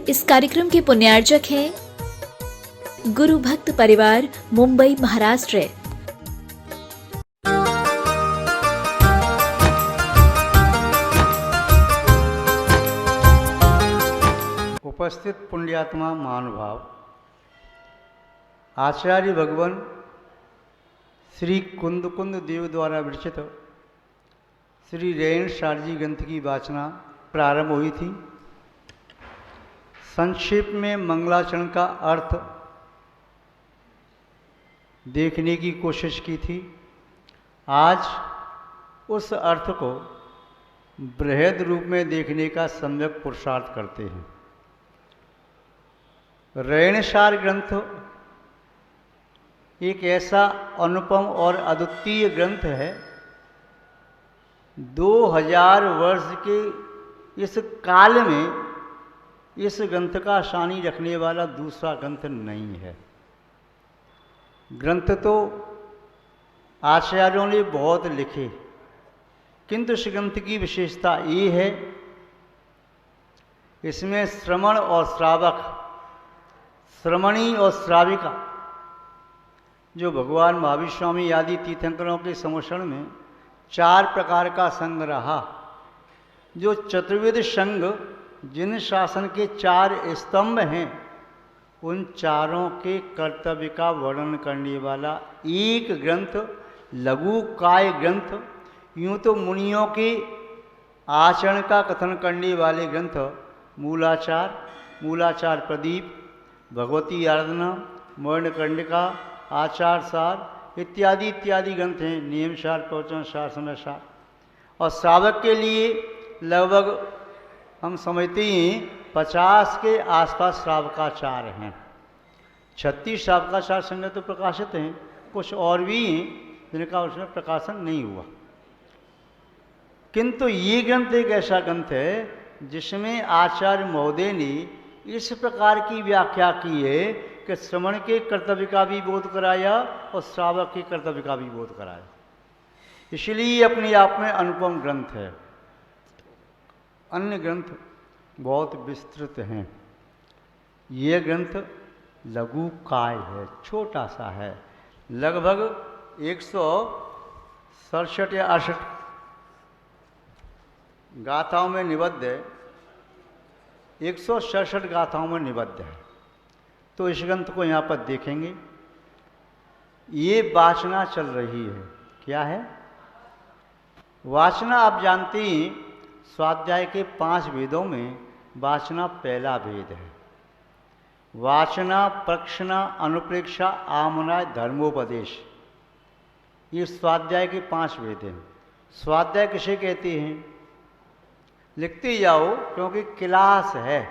इस कार्यक्रम के पुण्यार्चक हैं गुरु भक्त परिवार, मुंबई, महाराष्ट्र। उपस्थित पुण्यात्मा महानुभाव, आचार्य भगवान श्री कुंद कुंद देव द्वारा विरचित श्री रेण शारजी ग्रंथ की वाचना प्रारंभ हुई थी। संक्षेप में मंगलाचरण का अर्थ देखने की कोशिश की थी। आज उस अर्थ को बृहद रूप में देखने का सम्यक पुरुषार्थ करते हैं। रेणसार ग्रंथ एक ऐसा अनुपम और अद्वितीय ग्रंथ है। 2000 वर्ष के इस काल में इस ग्रंथ का शानी रखने वाला दूसरा ग्रंथ नहीं है। ग्रंथ तो आचार्यों ने बहुत लिखे, किंतु इस ग्रंथ की विशेषता ये है, इसमें श्रमण और श्रावक, श्रमणी और श्राविका, जो भगवान महावीर स्वामी आदि तीर्थंकरों के समर्षण में 4 प्रकार का संघ रहा, जो चतुर्विध संघ जिन शासन के 4 स्तंभ हैं, उन चारों के कर्तव्य का वर्णन करने वाला एक ग्रंथ, लघु काय ग्रंथ। यूँ तो मुनियों के आचरण का कथन करने वाले ग्रंथ मूलाचार, मूलाचार प्रदीप, भगवती आराधना, वर्णकंडिका, आचार सार इत्यादि इत्यादि ग्रंथ हैं। नियम सार, प्रवचन सार, समय सार। और श्रावक के लिए लगभग हम समझते हैं 50 के आसपास श्रावकाचार हैं। 36 श्रावकाचार संग्रह तो प्रकाशित हैं, कुछ और भी हैं जिनका उसमें प्रकाशन नहीं हुआ। किंतु ये ग्रंथ एक ऐसा ग्रंथ है जिसमें आचार्य महोदय ने इस प्रकार की व्याख्या की है कि श्रवण के कर्तव्य का भी बोध कराया और श्रावक के कर्तव्य का भी बोध कराया। इसलिए अपने आप में अनुपम ग्रंथ है। अन्य ग्रंथ बहुत विस्तृत हैं। ये ग्रंथ लघु काय है, छोटा सा है। लगभग 167 या 68 गाथाओं में निबद्ध है। 167 गाथाओं में निबद्ध है। तो इस ग्रंथ को यहाँ पर देखेंगे। ये वाचना चल रही है। क्या है वाचना? आप जानते हैं स्वाध्याय के 5 वेदों में वाचना पहला वेद है। वाचना, प्रक्षना, अनुप्रेक्षा, आमनाय, धर्मोपदेश, ये स्वाध्याय के 5 वेद हैं। स्वाध्याय किसे कहते हैं? लिखते जाओ, क्योंकि क्लास है।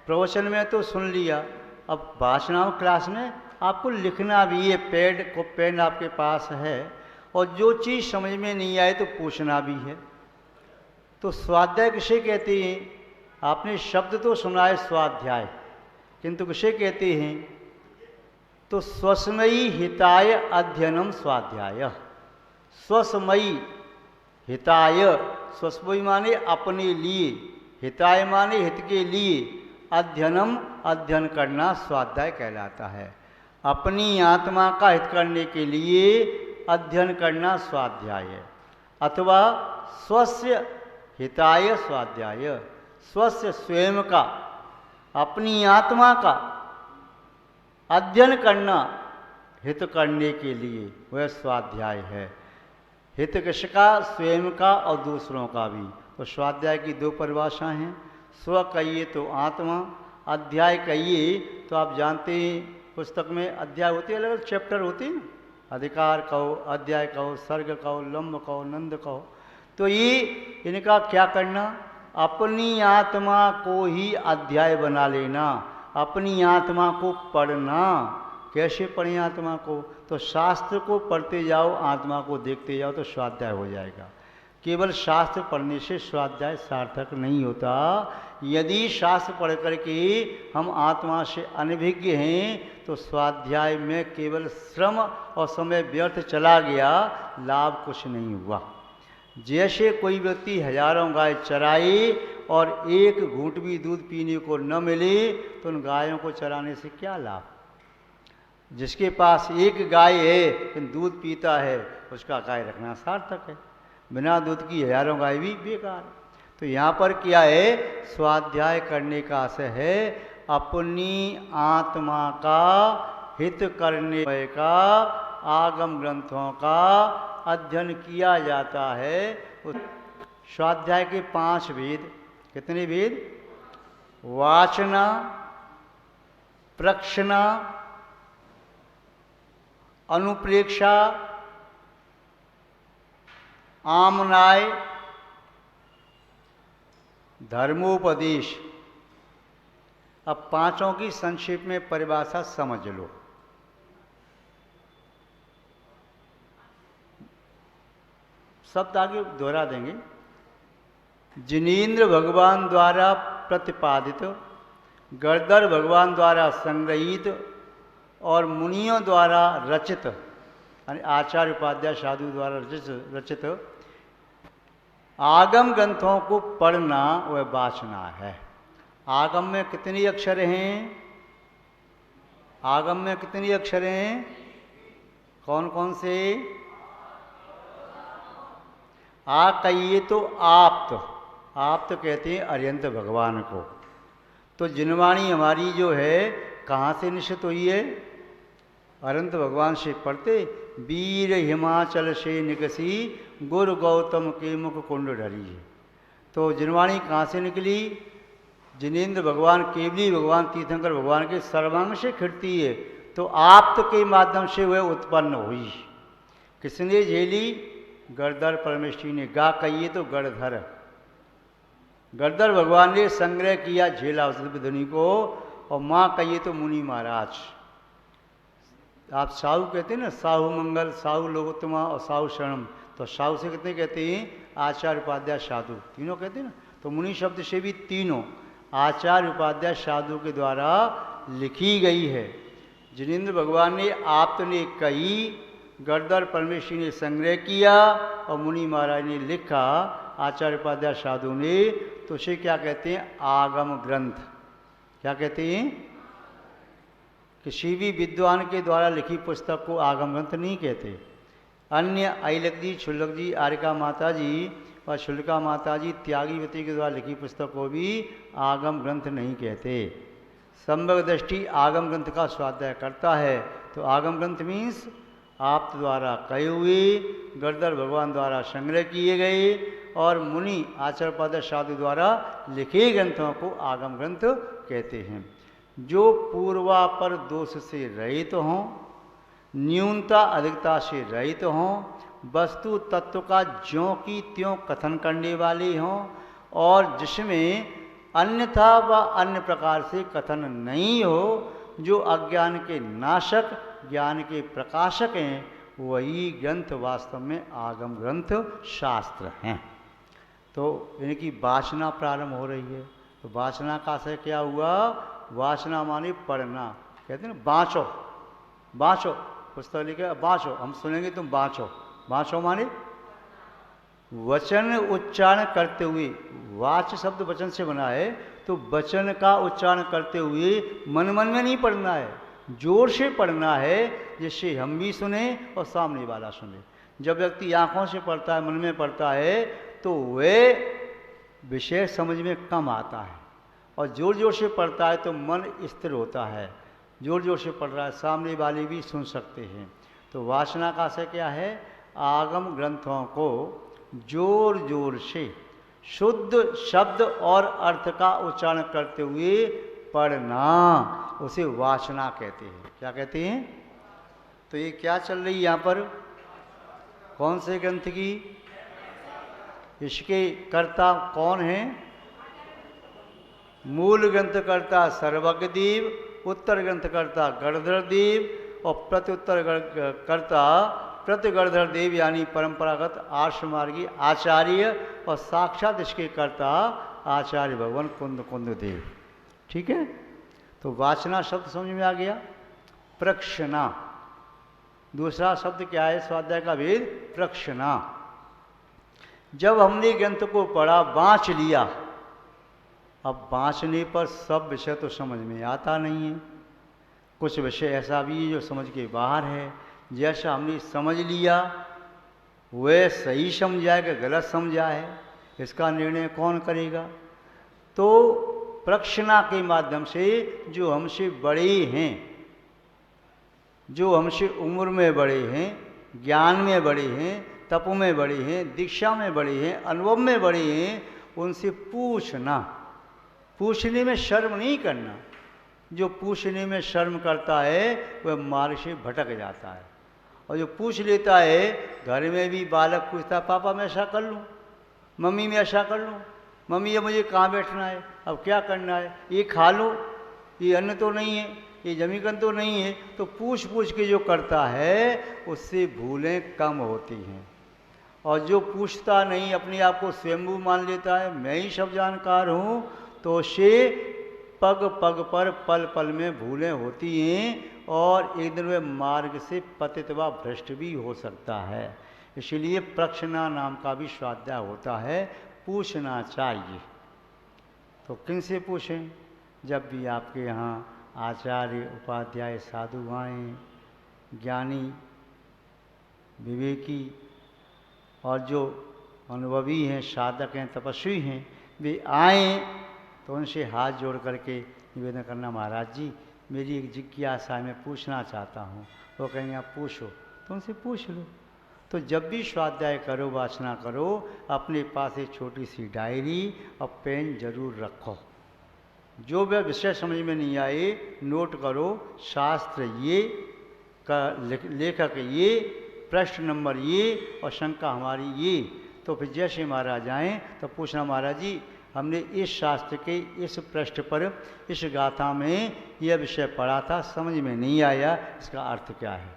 प्रवचन में तो सुन लिया, अब वाचना क्लास में आपको लिखना भी है। पैड को पेन आपके पास है, और जो चीज़ समझ में नहीं आए तो पूछना भी है। तो स्वाध्याय किसे कहते हैं? आपने शब्द तो सुना है स्वाध्याय, किंतु किसे कहते हैं? तो स्वस्मयी हिताय अध्ययनम स्वाध्याय। स्वस्मयी हिताय, स्वस्मयी माने अपने लिए, हिताय माने हित के लिए, अध्ययनम अध्ययन करना स्वाध्याय कहलाता है। अपनी आत्मा का हित करने के लिए अध्ययन करना स्वाध्याय है। अथवा स्वस्य हिताय स्वाध्याय, स्वस्य स्वयं का, अपनी आत्मा का अध्ययन करना हित करने के लिए, वह स्वाध्याय है। हित किसका? स्वयं का और दूसरों का भी। तो स्वाध्याय की 2 परिभाषाएं हैं। स्व कहिए तो आत्मा, अध्याय कहिए तो आप जानते हैं पुस्तक में अध्याय होते हैं, अलग अलग चैप्टर होते हैं। अधिकार कहो, अध्याय कहो, सर्ग कहो, लंब कहो, नंद कहो। तो ये इनका क्या करना? अपनी आत्मा को ही अध्याय बना लेना, अपनी आत्मा को पढ़ना। कैसे पढ़ें आत्मा को? तो शास्त्र को पढ़ते जाओ, आत्मा को देखते जाओ, तो स्वाध्याय हो जाएगा। केवल शास्त्र पढ़ने से स्वाध्याय सार्थक नहीं होता। यदि शास्त्र पढ़ करके हम आत्मा से अनभिज्ञ हैं तो स्वाध्याय में केवल श्रम और समय व्यर्थ चला गया, लाभ कुछ नहीं हुआ। जैसे कोई व्यक्ति हजारों गाय चराए और एक घूंट भी दूध पीने को न मिले तो उन गायों को चराने से क्या लाभ। जिसके पास एक गाय है लेकिन दूध पीता है उसका गाय रखना सार्थक है, बिना दूध की हजारों गाय भी बेकार है। तो यहाँ पर क्या है, स्वाध्याय करने का आशय है अपनी आत्मा का हित करने का आगम ग्रंथों का अध्ययन किया जाता है। उस स्वाध्याय के 5 वेद, कितने वेद? वाचना, प्रक्षना, अनुप्रेक्षा, आमनाय, धर्मोपदेश। अब पांचों की संक्षेप में परिभाषा समझ लो। शब्द आगे दोहरा देंगे। जिनेन्द्र भगवान द्वारा प्रतिपादित, गणधर भगवान द्वारा संग्रहित और मुनियों द्वारा रचित, यानी आचार्य उपाध्याय साधु द्वारा रचित आगम ग्रंथों को पढ़ना वह वाचना है। आगम में कितने अक्षर हैं? आगम में कितने अक्षर हैं? कौन कौन से? आ कहिए तो आप्त, आप्त कहते हैं अर्यंत भगवान को। तो जिनवाणी हमारी जो है कहाँ से निश्चित हुई है? अनंत भगवान से पढ़ते, वीर हिमाचल से निकसी गुरु गौतम के मुख कुंड ढरी। तो जिनवाणी कहाँ से निकली? जिनेन्द्र भगवान, केवली भगवान, तीर्थंकर भगवान के सर्वांग से खिड़ती है। तो आप्त के माध्यम से वह उत्पन्न हुई। किसने झेली? गणधर परमेश्वरी ने। गा कहिए तो गणधर, गणधर भगवान ने संग्रह किया, झेला उस ध्वनि को। और माँ कहिए तो मुनि महाराज। आप साहू कहते हैं ना, साहू मंगल, साहू लोकोत्तमा और साहू शरणम। तो साहू से कितने कहते हैं? आचार्य उपाध्याय साधु, तीनों कहते हैं ना। तो मुनि शब्द से भी तीनों आचार्य उपाध्याय साधु के द्वारा लिखी गई है। जिनेन्द्र भगवान ने, आप ने कही, गणधर परमेश्वरी ने संग्रह किया और मुनि महाराज ने लिखा, आचार्य उपाध्याय साधु ने। तो उसे क्या कहते हैं? आगम ग्रंथ। क्या कहते हैं? किसी भी विद्वान के द्वारा लिखी पुस्तक को आगम ग्रंथ नहीं कहते। अन्य ऐलक जी, क्षुल्लक जी, आर्यका माता जी और शुल्का माता जी, त्यागीवती के द्वारा लिखी पुस्तक को भी आगम ग्रंथ नहीं कहते। संभव दृष्टि आगम ग्रंथ का स्वाध्याय करता है। तो आगम ग्रंथ मीन्स आप द्वारा कहे हुए, गणधर भगवान द्वारा संग्रह किए गए और मुनि आचार्य उपाध्याय साधु द्वारा लिखे ग्रंथों को आगम ग्रंथ कहते हैं। जो पूर्वापर दोष से रहित हों, न्यूनता अधिकता से रहित हों, वस्तु तत्व का ज्यों की त्यों कथन करने वाले हों और जिसमें अन्यथा व अन्य प्रकार से कथन नहीं हो, जो अज्ञान के नाशक, ज्ञान के प्रकाशक हैं, वही ग्रंथ वास्तव में आगम ग्रंथ शास्त्र हैं। तो इनकी वाचना प्रारंभ हो रही है। तो वाचना का आशय क्या हुआ? वाचना माने पढ़ना। कहते हैं ना, बाँचो, बाँचो, पुस्तक लिखे बाँचो, हम सुनेंगे तुम बाँचो। बाँचो माने वचन उच्चारण करते हुए। वाच शब्द वचन से बना है, तो वचन का उच्चारण करते हुए मन मन में नहीं पढ़ना है, जोर से पढ़ना है, जिससे हम भी सुने और सामने वाला सुने। जब व्यक्ति आँखों से पढ़ता है, मन में पढ़ता है, तो वह विषय समझ में कम आता है। और जोर जोर से पढ़ता है तो मन स्थिर होता है। जोर जोर से पढ़ रहा है, सामने वाले भी सुन सकते हैं। तो वासना का आशय क्या है? आगम ग्रंथों को जोर जोर से शुद्ध शब्द और अर्थ का उच्चारण करते हुए पढ़ना, उसे वासना कहते हैं। क्या कहते हैं? तो ये क्या चल रही है यहाँ पर? कौन से ग्रंथ की? इसके कर्ता कौन हैं? मूल ग्रंथकर्ता सर्वज्ञदेव, उत्तर ग्रंथकर्ता गणधर देव और प्रत्युत्तर कर्ता प्रत्यगणधर देव, यानी परंपरागत आर्षमार्गी आचार्य, और साक्षात इसके कर्ता आचार्य भगवान कुंद देव। ठीक है। तो वाचना शब्द समझ में आ गया। प्रक्षना, दूसरा शब्द क्या है? स्वाध्याय का भेद प्रक्षना। जब हमने ग्रंथ को पढ़ा, बाँच लिया, अब वांचने पर सब विषय तो समझ में आता नहीं है, कुछ विषय ऐसा भी है जो समझ के बाहर है। जैसा हमने समझ लिया वह सही समझा है कि गलत समझा है, इसका निर्णय कौन करेगा? तो प्रश्ना के माध्यम से जो हमसे बड़े हैं, जो हमसे उम्र में बड़े हैं, ज्ञान में बड़े हैं, तप में बड़े हैं, दीक्षा में बड़े हैं, अनुभव में बड़े हैं, उनसे पूछना। पूछने में शर्म नहीं करना। जो पूछने में शर्म करता है वह मार्ग से भटक जाता है। और जो पूछ लेता है, घर में भी बालक पूछता है, पापा मैं ऐसा कर लूँ, मम्मी मैं ऐसा कर लूँ, मम्मी अब मुझे कहाँ बैठना है, अब क्या करना है, ये खा लो, ये अन्न तो नहीं है, ये जमीकन तो नहीं है। तो पूछ पूछ के जो करता है उससे भूलें कम होती हैं। और जो पूछता नहीं, अपने आप को स्वयंभू मान लेता है, मैं ही सब जानकार हूँ, तो उससे पग पग पर पल पल में भूलें होती हैं और एक दिन वह मार्ग से पतित व भ्रष्ट भी हो सकता है। इसलिए प्रश्ना नाम का भी स्वाध्याय होता है, पूछना चाहिए। तो किन से पूछें? जब भी आपके यहाँ आचार्य उपाध्याय साधु आएँ, ज्ञानी विवेकी और जो अनुभवी हैं, साधक हैं, तपस्वी हैं, वे आएँ तो उनसे हाथ जोड़ करके निवेदन करना, महाराज जी मेरी एक जिज्ञासा है, मैं पूछना चाहता हूँ। वो कहेंगे आप पूछो, तो उनसे पूछ लो। तो जब भी स्वाध्याय करो, वासना करो, अपने पास एक छोटी सी डायरी और पेन जरूर रखो। जो वह विषय समझ में नहीं आए नोट करो, शास्त्र ये का लेखक ये, प्रश्न नंबर ये और शंका हमारी ये। तो फिर जैसे महाराज आएँ तो पूछना, महाराज जी हमने इस शास्त्र के इस पृष्ठ पर इस गाथा में यह विषय पढ़ा था, समझ में नहीं आया, इसका अर्थ क्या है?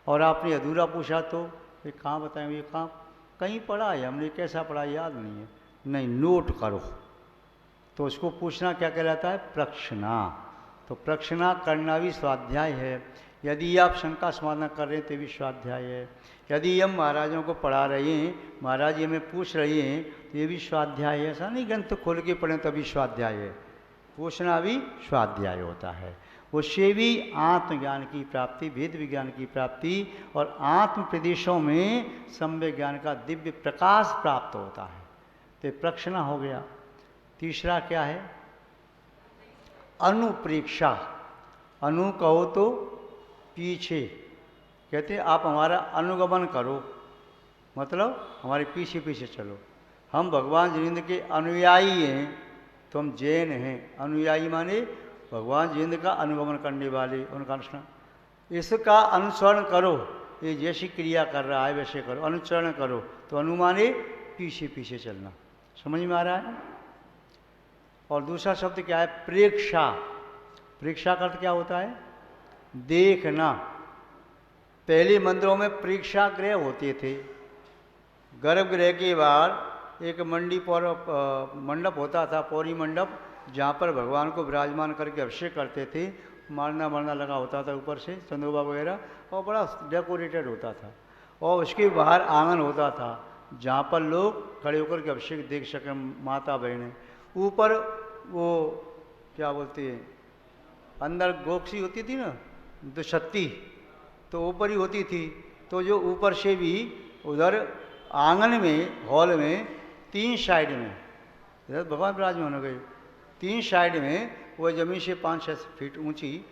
और आपने अधूरा पूछा तो ये कहाँ बताएं, ये कहाँ कहीं पढ़ा है, हमने कैसा पढ़ा याद नहीं है। नहीं, नोट करो। तो उसको पूछना क्या कहलाता है? प्रश्ना। तो प्रश्ना करना भी स्वाध्याय है। यदि आप शंका समाधान कर रहे हैं तो भी स्वाध्याय है। यदि हम महाराजों को पढ़ा रहे हैं, महाराज ये हमें पूछ रहे हैं, तो ये भी स्वाध्याय है। ऐसा नहीं ग्रंथ खोल के पढ़ें तभी स्वाध्याय है, पूछना भी स्वाध्याय होता है। उससे भी आत्मज्ञान की प्राप्ति, वेद विज्ञान की प्राप्ति और आत्म प्रदेशों में सम्यक ज्ञान का दिव्य प्रकाश प्राप्त होता है। तो प्रश्ना हो गया। तीसरा क्या है? अनुप्रेक्षा। अनु कहो तो पीछे, कहते हैं आप हमारा अनुगमन करो, मतलब हमारे पीछे पीछे चलो। हम भगवान जिनेंद्र के अनुयायी हैं, तो हम जैन हैं। अनुयायी माने भगवान जिनेंद्र का अनुगमन करने वाले, उनका अनुसरण। इसका अनुसरण करो, ये जैसी क्रिया कर रहा है वैसे करो, अनुसरण करो। तो अनु माने पीछे पीछे चलना। समझ में आ रहा है? और दूसरा शब्द क्या है? प्रेक्षा। प्रेक्षा का अर्थ क्या होता है? देखना। पहले मंदिरों में प्रेक्षागृह होते थे। गर्भगृह के बाहर एक मंडप होता था, पौरी मंडप, जहाँ पर भगवान को विराजमान करके अभिषेक करते थे। मारना लगा होता था ऊपर से, चंदोबा वगैरह, और बड़ा डेकोरेटेड होता था। और उसके बाहर आंगन होता था जहाँ पर लोग खड़े होकर के अभिषेक देख सकें, माता बहनें। ऊपर वो क्या बोलते हैं, अंदर गोक्षी होती थी ना, दुछत्ती, तो ऊपर ही होती थी। तो जो ऊपर से भी उधर आंगन में, हॉल में, तीन साइड में, इधर भगवान विराजमान हो गए, तीन साइड में वो जमीन से 5-6 फीट ऊंची,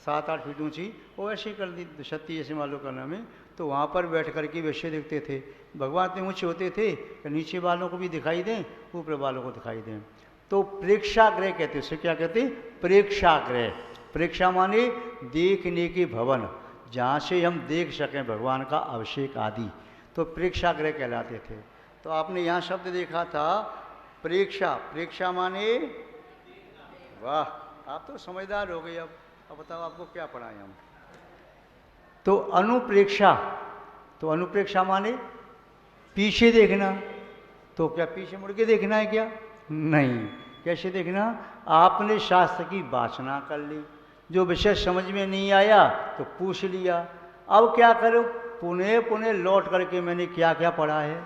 7-8 फीट ऊंची, वो ऐसे कर दी दुछत्ती जैसे मालूम करना में। तो वहाँ पर बैठ कर के वैसे देखते थे। भगवान इतने ऊँचे होते थे कि नीचे वालों को भी दिखाई दें, ऊपर वालों को दिखाई दें। तो प्रेक्षागृह कहते, उसे क्या कहते? प्रेक्षागृह। प्रेक्षा माने देखने के भवन, जहाँ से हम देख सकें भगवान का अभिषेक आदि, तो प्रेक्षागृह कहलाते थे। तो आपने यहाँ शब्द देखा था प्रेक्षा। प्रेक्षा माने, वाह आप तो समझदार हो गए। अब बताओ आपको क्या पढ़ाएं हम। तो अनुप्रेक्षा, तो अनुप्रेक्षा माने पीछे देखना। तो क्या पीछे मुड़ के देखना है क्या? नहीं। कैसे देखना? आपने शास्त्र की वासना कर ली, जो विषय समझ में नहीं आया तो पूछ लिया। अब क्या करो? पुनः पुनः लौट करके मैंने क्या क्या पढ़ा है,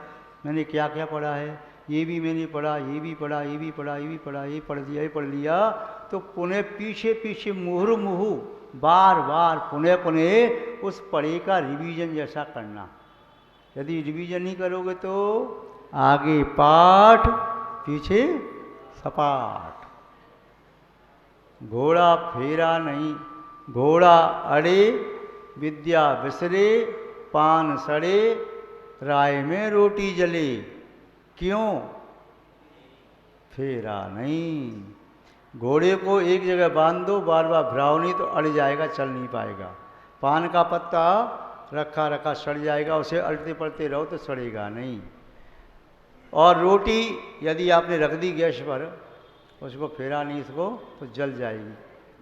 मैंने क्या क्या पढ़ा है, ये भी मैंने पढ़ा, ये भी पढ़ा, ये भी पढ़ा, ये भी पढ़ा, ये पढ़ लिया, ये पढ़ लिया, तो पुनः पीछे पीछे मुहुर्मुहु बार बार पुनः पुनः उस पढ़े का रिवीजन जैसा करना। यदि रिवीजन नहीं करोगे तो आगे पाठ पीछे सपाट। घोड़ा फेरा नहीं, घोड़ा अड़े, विद्या बिसरे, पान सड़े, राय में रोटी जले। क्यों? फेरा नहीं। घोड़े को एक जगह बांध दो, बार बार भराओ नहीं तो अड़ जाएगा, चल नहीं पाएगा। पान का पत्ता रखा रखा सड़ जाएगा, उसे अड़ते पड़ते रहो तो सड़ेगा नहीं। और रोटी यदि आपने रख दी गैस पर, उसको फेरा नहीं इसको तो जल जाएगी,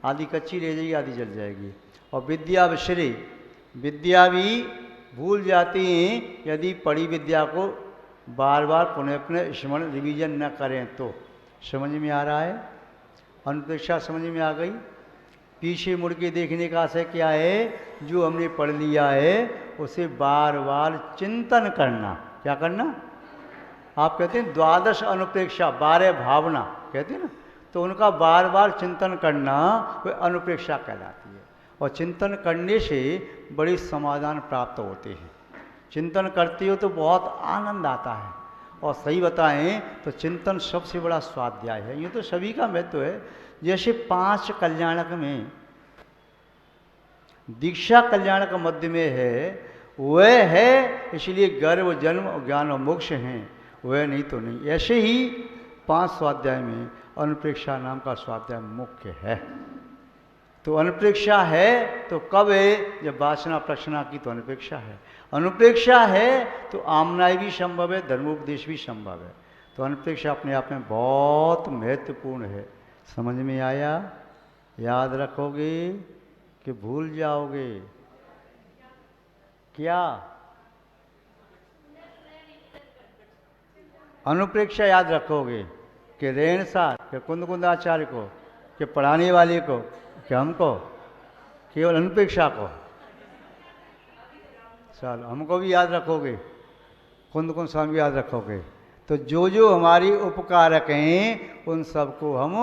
आधी कच्ची रह जाएगी, आधी जल जाएगी। और विद्या विसरे, विद्या भी भूल जाती हैं यदि पढ़ी विद्या को बार बार पुनः पुनः स्मरण रिवीजन न करें तो। समझ में आ रहा है? अनुप्रेक्षा समझ में आ गई? पीछे मुड़ के देखने का आशय क्या है? जो हमने पढ़ लिया है उसे बार बार चिंतन करना। क्या करना? आप कहते हैं द्वादश अनुप्रेक्षा, 12 भावना कहते हैं ना, तो उनका बार बार चिंतन करना वह अनुप्रेक्षा कहलाती है। और चिंतन करने से बड़े समाधान प्राप्त होते हैं। चिंतन करते हो तो बहुत आनंद आता है। और सही बताएं तो चिंतन सबसे बड़ा स्वाध्याय है। यूँ तो सभी का महत्व है। जैसे 5 कल्याणक में दीक्षा कल्याणक मध्य में है, वह है इसलिए गर्भ जन्म ज्ञान और मोक्ष हैं, वह नहीं तो नहीं। ऐसे ही 5 स्वाध्याय में अनुप्रेक्षा नाम का स्वाध्याय मुख्य है। तो अनुप्रेक्षा है तो कब है? जब वासना प्रक्षणा की तो अनुप्रेक्षा है। अनुप्रेक्षा है तो आमनाय भी संभव है, धर्मोपदेश भी संभव है। तो अनुप्रेक्षा अपने आप में बहुत महत्वपूर्ण है। समझ में आया? याद रखोगे कि भूल जाओगे? क्या अनुप्रेक्षा याद रखोगे कि रेणसार, कि कुंद कुंदाचार्य को, कि पढ़ाने वाले को, कि हमको, केवल अनुप्रेक्षा को? चलो हमको भी याद रखोगे, कुंद कुंद स्वामी याद रखोगे। तो जो जो हमारी उपकारक हैं उन सबको हम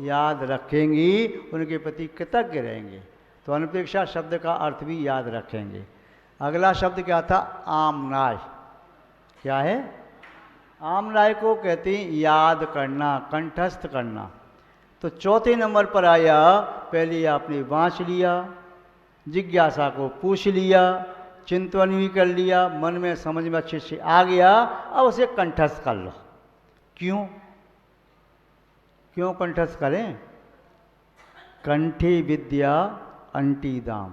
याद रखेंगे, उनके प्रति कृतज्ञ रहेंगे। तो अनुप्रेक्षा शब्द का अर्थ भी याद रखेंगे। अगला शब्द क्या था? आमनाय। क्या है? आमनाय को कहते हैं याद करना, कंठस्थ करना। तो चौथे नंबर पर आया, पहले आपने वांच लिया, जिज्ञासा को पूछ लिया, चिंतन भी कर लिया, मन में समझ में अच्छे से आ गया, अब उसे कंठस्थ कर लो। क्यों? क्यों कंठस्थ करें? कंठी विद्या अंटी दाम,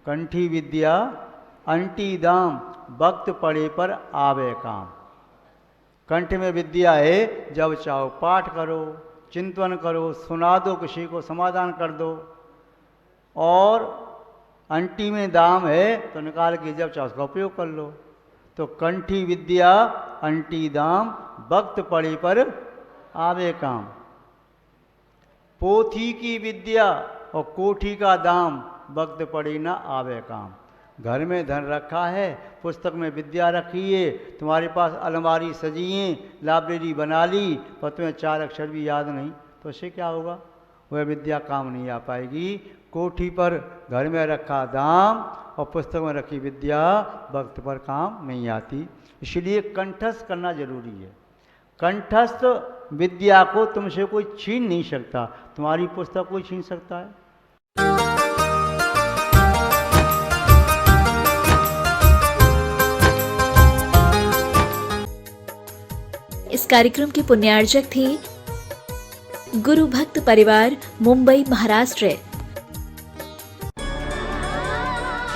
कंठी विद्या अंटी दाम, वक्त पड़े पर आवे काम। कंठ में विद्या है, जब चाहो पाठ करो, चिंतन करो, सुना दो किसी को, समाधान कर दो। और अंटी में दाम है तो निकाल के जब चाहो उसका उपयोग कर लो। तो कंठी विद्या अंटी दाम, वक्त पड़े पर आवे काम। पोथी की विद्या और कोठी का दाम, वक्त पड़े ना आवे काम। घर में धन रखा है, पुस्तक में विद्या रखी है, तुम्हारे पास अलमारी सजी है, लाइब्रेरी बना ली, पर तुम्हें 4 अक्षर भी याद नहीं, तो उससे क्या होगा? वह विद्या काम नहीं आ पाएगी। कोठी पर घर में रखा दाम और पुस्तक में रखी विद्या वक्त पर काम नहीं आती। इसलिए कंठस्थ करना जरूरी है। कंठस्थ विद्या को तुमसे कोई छीन नहीं सकता, तुम्हारी पुस्तक कोई छीन सकता है? इस कार्यक्रम के पुण्यार्जक थे गुरु भक्त परिवार, मुंबई, महाराष्ट्र।